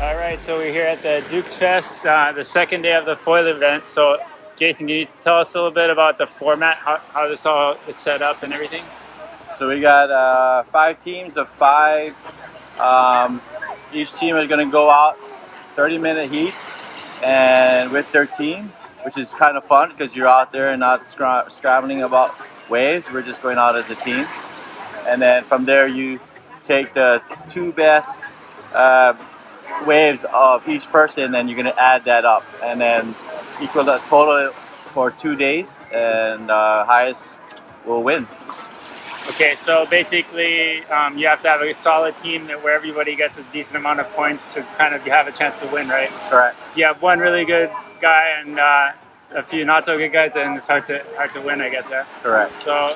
All right, so we're here at the Dukes Fest, the second day of the foil event. So, Jason, can you tell us a little bit about the format, how this all is set up and everything? So we got 5 teams of 5. Each team is going to go out 30-minute heats and with their team, which is kind of fun because you're out there and not scrambling about waves. We're just going out as a team. And then from there you take the 2 best waves of each person and you're going to add that up and then equal the total for 2 days, and highest will win. Okay, so basically you have to have a solid team where everybody gets a decent amount of points to kind of have a chance to win, right? Correct. You have one really good guy and a few not so good guys, and it's hard to win, I guess, yeah? Correct. So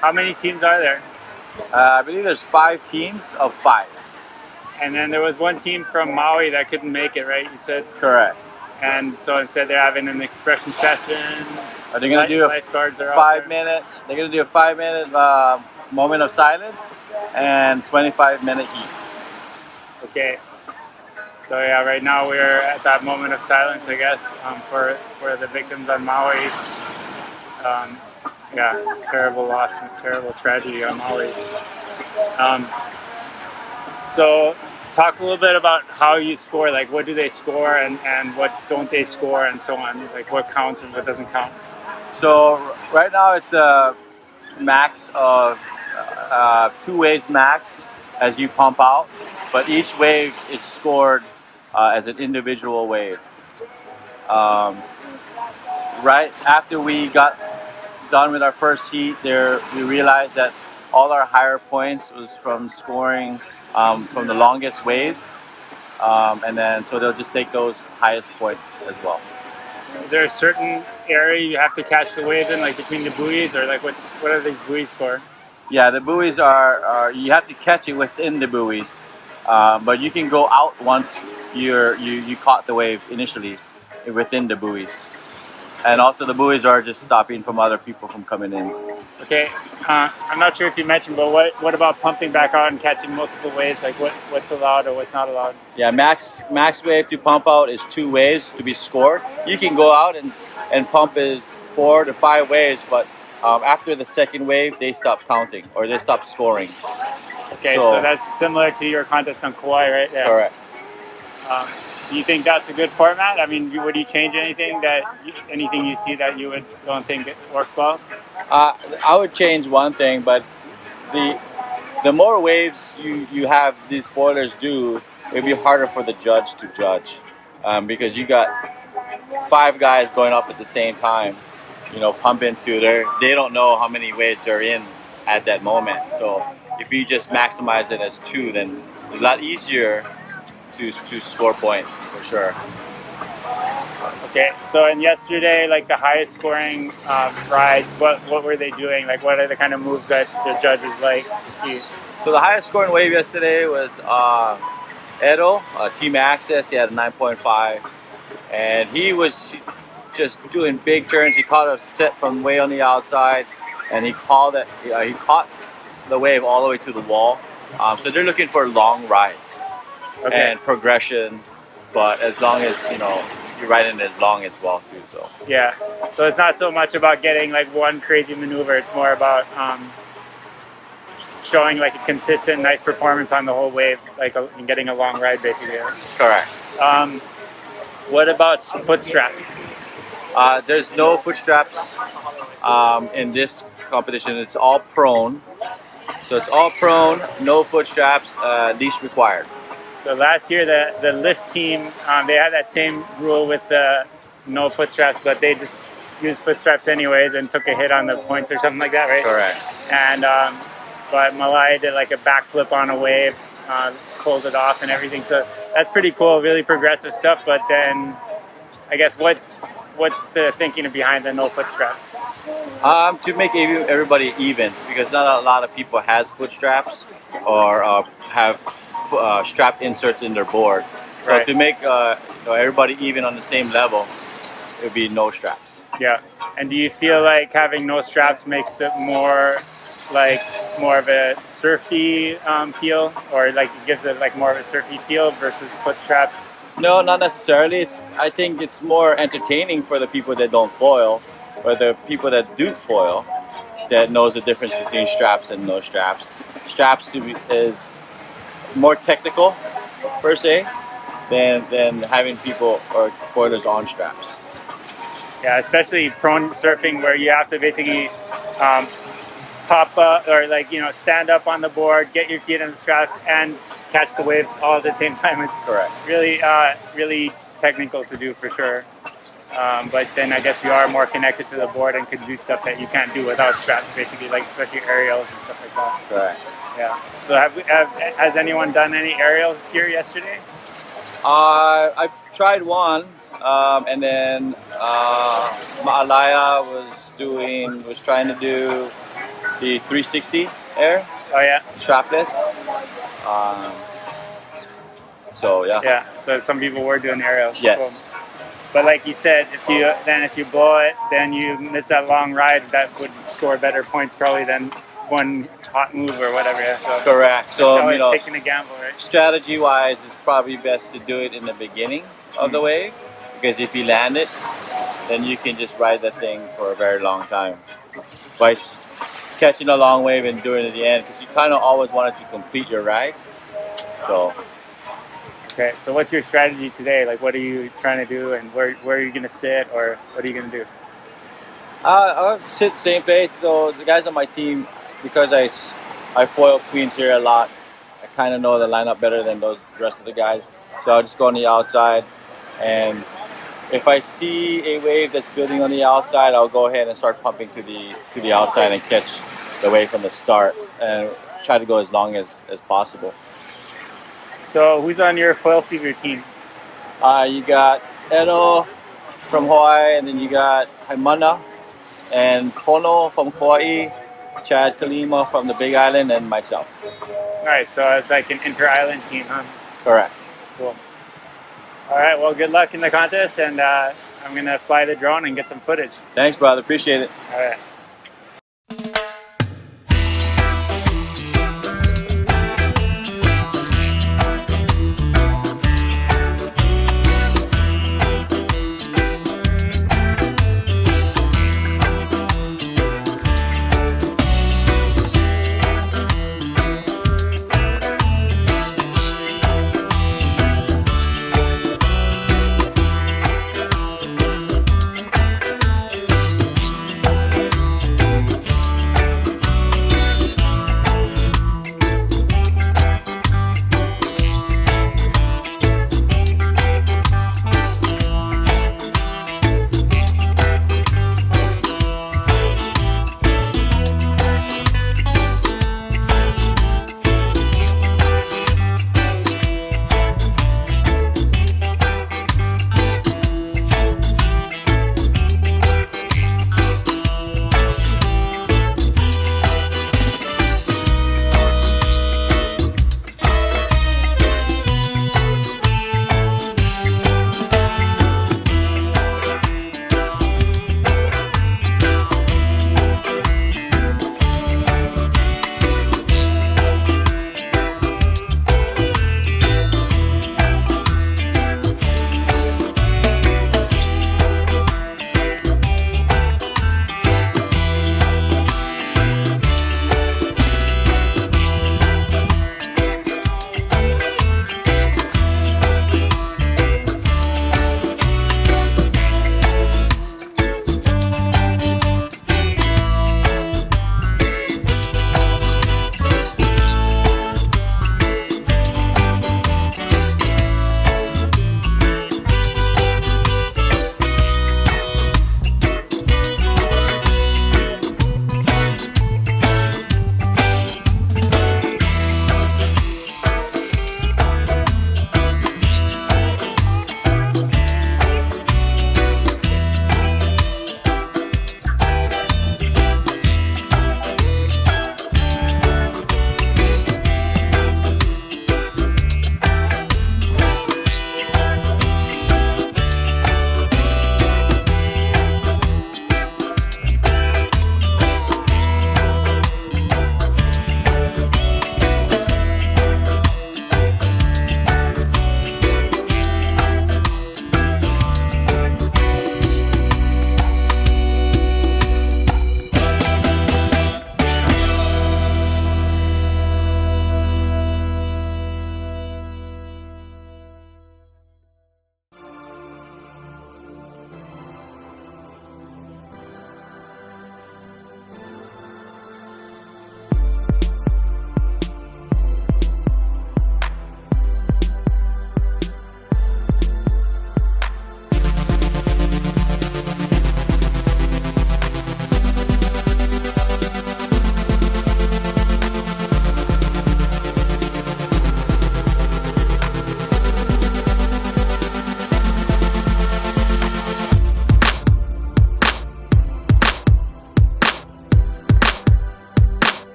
how many teams are there? I believe there's 5 teams of 5. And then there was one team from Maui that couldn't make it, right? You said? Correct. And so instead they're having an expression session. Are they going to do a lifeguards are 5-minute? They're going to do a 5-minute moment of silence and 25-minute heat. Okay. So yeah, right now we're at that moment of silence, I guess, for the victims on Maui. Yeah, terrible loss, terrible tragedy on Maui. So talk a little bit about how you score, like what do they score and what don't they score and so on, like what counts and what doesn't count. So right now it's a max of 2 waves max as you pump out, but each wave is scored as an individual wave. Right after we got done with our first heat there, we realized that all our higher points was from scoring from the longest waves, and then so they'll just take those highest points as well. Is there a certain area you have to catch the waves in, like between the buoys, or like what are these buoys for? Yeah, the buoys are you have to catch it within the buoys, but you can go out once you caught the wave initially within the buoys. And also the buoys are just stopping from other people from coming in. Okay, I'm not sure if you mentioned, but what about pumping back out and catching multiple waves? Like what's allowed or what's not allowed? Yeah, max wave to pump out is 2 waves to be scored. You can go out and pump is 4 to 5 waves, but after the second wave, they stop counting or they stop scoring. Okay, so that's similar to your contest on Kauai, right? Yeah. Correct. Do you think that's a good format? I mean, would you change anything anything you see that you don't think it works well? I would change one thing, but the more waves you have these foilers do, it'd be harder for the judge to judge, because you got 5 guys going up at the same time, pumping to they don't know how many waves they're in at that moment. So if you just maximize it as 2, then it's a lot easier to score points for sure. Okay, so and yesterday, like the highest scoring rides, what were they doing? Like what are the kind of moves that the judges like to see? So the highest scoring wave yesterday was Edo, Team Access. He had a 9.5, and he was just doing big turns. He caught a set from way on the outside, and he caught the wave all the way to the wall. So they're looking for long rides. Okay. And progression, but as long as you're riding as long as well too. So yeah, so it's not so much about getting like one crazy maneuver. It's more about showing like a consistent, nice performance on the whole wave, like getting a long ride basically. Correct. What about foot straps? There's no foot straps in this competition. It's all prone. So it's all prone, no foot straps, leash required. So last year, the lift team, they had that same rule with the no foot straps, but they just used foot straps anyways and took a hit on the points or something like that, right? Correct. And but Malai did like a backflip on a wave, pulled it off and everything. So that's pretty cool, really progressive stuff. But then, I guess what's the thinking behind the no foot straps? To make everybody even, because not a lot of people has foot straps or have strap inserts in their board. So right. To make everybody even on the same level, it would be no straps. Yeah. And do you feel like having no straps makes it more like more of a surfy feel, or like it gives it like more of a surfy feel versus foot straps? No, not necessarily. I think it's more entertaining for the people that don't foil, or the people that do foil, that knows the difference between straps and no straps. Straps is more technical per se than having people or foilers on straps. Yeah, especially prone surfing where you have to basically pop up or stand up on the board, get your feet on the straps, and catch the waves all at the same time. It's correct. Really technical to do for sure. But then I guess you are more connected to the board and can do stuff that you can't do without straps, basically, like especially aerials and stuff like that. Correct. Yeah. So has anyone done any aerials here yesterday? I tried one, and then Haleiwa was trying to do the 360 air. Oh yeah. Strapless. So yeah. Yeah. So some people were doing aerials. Yes. Cool. But like you said, if you blow it, then you miss that long ride that would score better points probably than one hot move or whatever. Yeah. So correct. So always taking a gamble, right? Strategy-wise, it's probably best to do it in the beginning of the wave, because if you land it, then you can just ride that thing for a very long time. By catching a long wave and doing it at the end, because you kind of always wanted to complete your ride. So. Okay, so what's your strategy today? Like, what are you trying to do, and where are you going to sit, or what are you going to do? I'll sit same place. So the guys on my team, because I foil queens here a lot, I kind of know the lineup better than the rest of the guys. So I'll just go on the outside, and if I see a wave that's building on the outside, I'll go ahead and start pumping to the outside and catch the wave from the start, and try to go as long as possible. So who's on your Foil Fever team? You got Edo from Hawaii, and then you got Haimana and Pono from Hawaii, Chad Kalima from the Big Island, and myself. Nice. So it's like an inter-island team, huh? Correct. Cool. All right. Well, good luck in the contest, and I'm going to fly the drone and get some footage. Thanks, brother. Appreciate it. All right.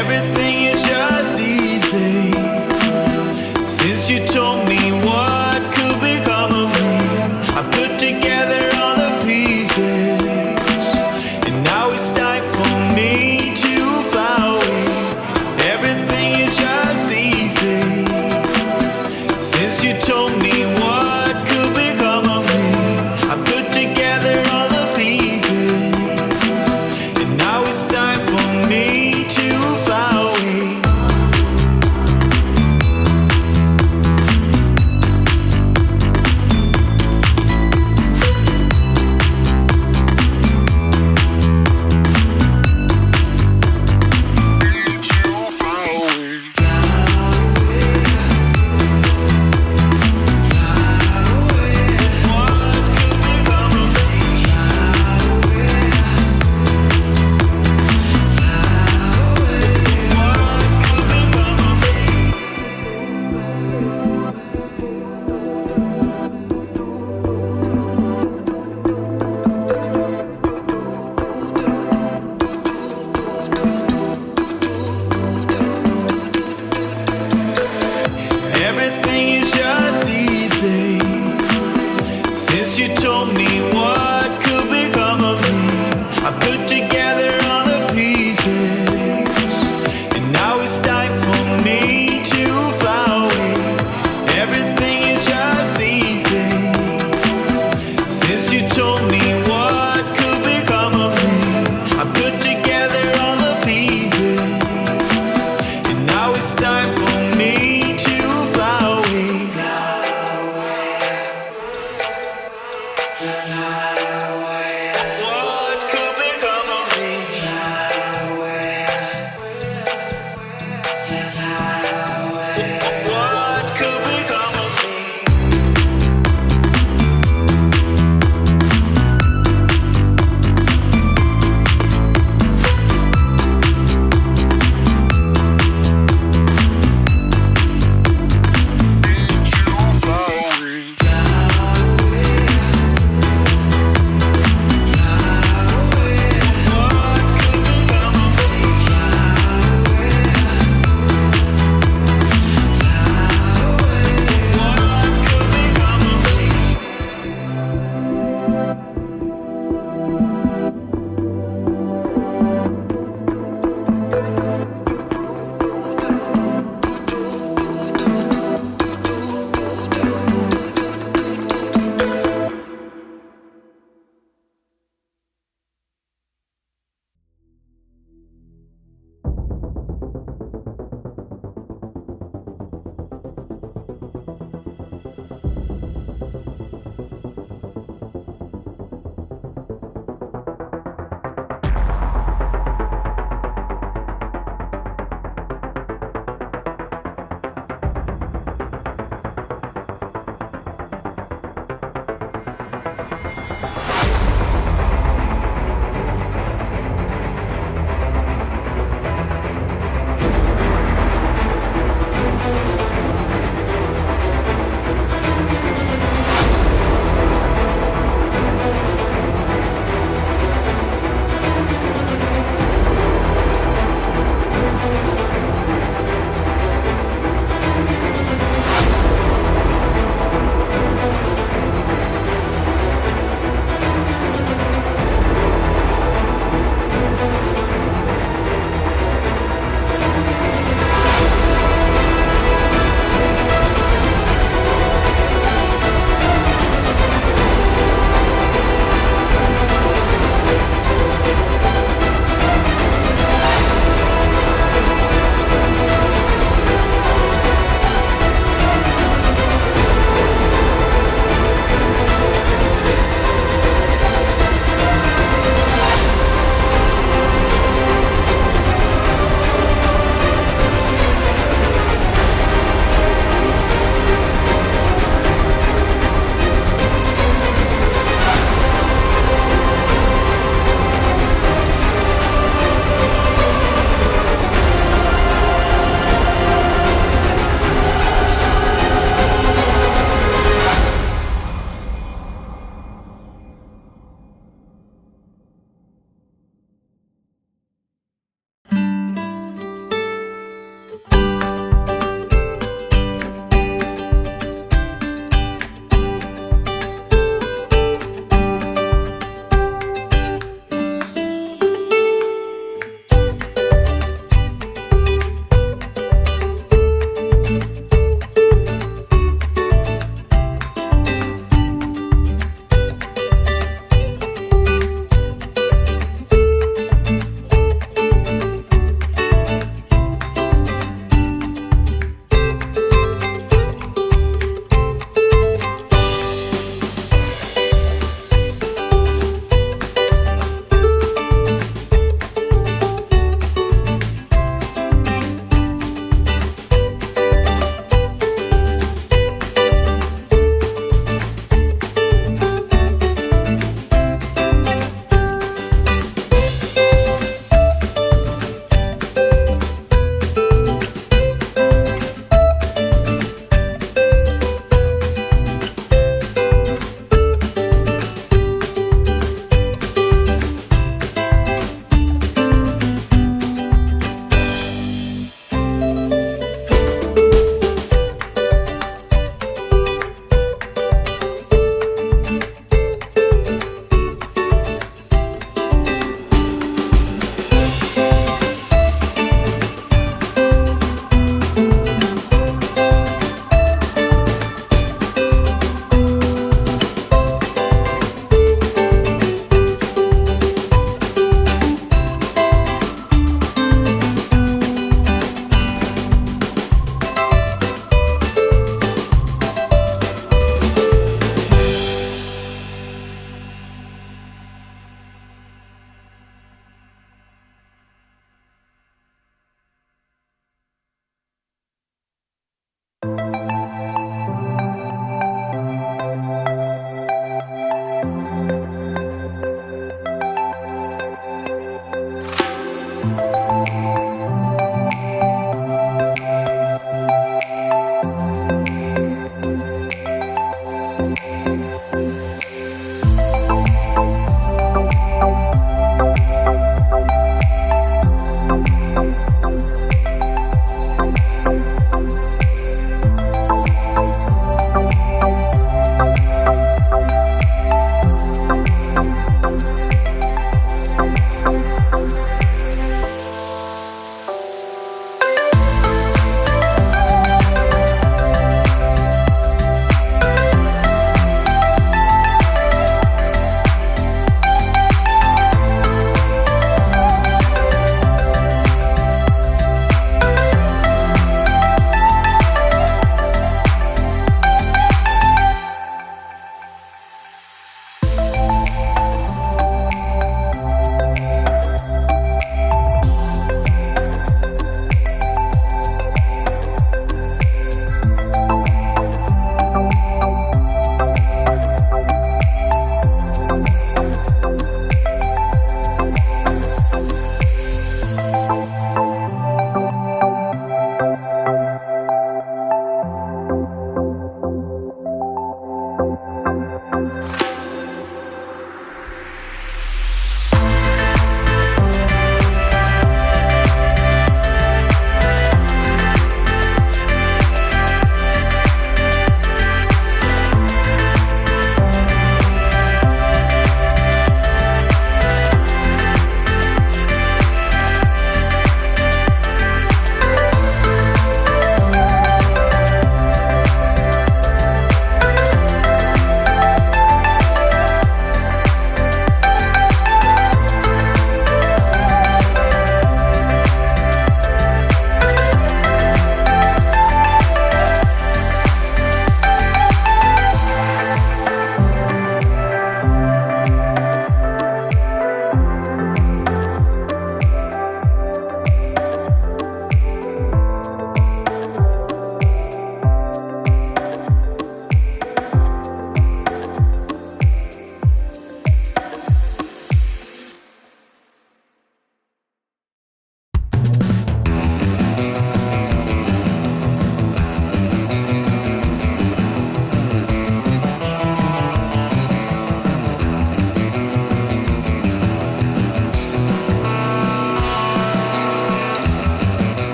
Everything is just easy since you told me what could become of me. I put together all the pieces, and now it's time for me to fly away. Everything is just easy since you told me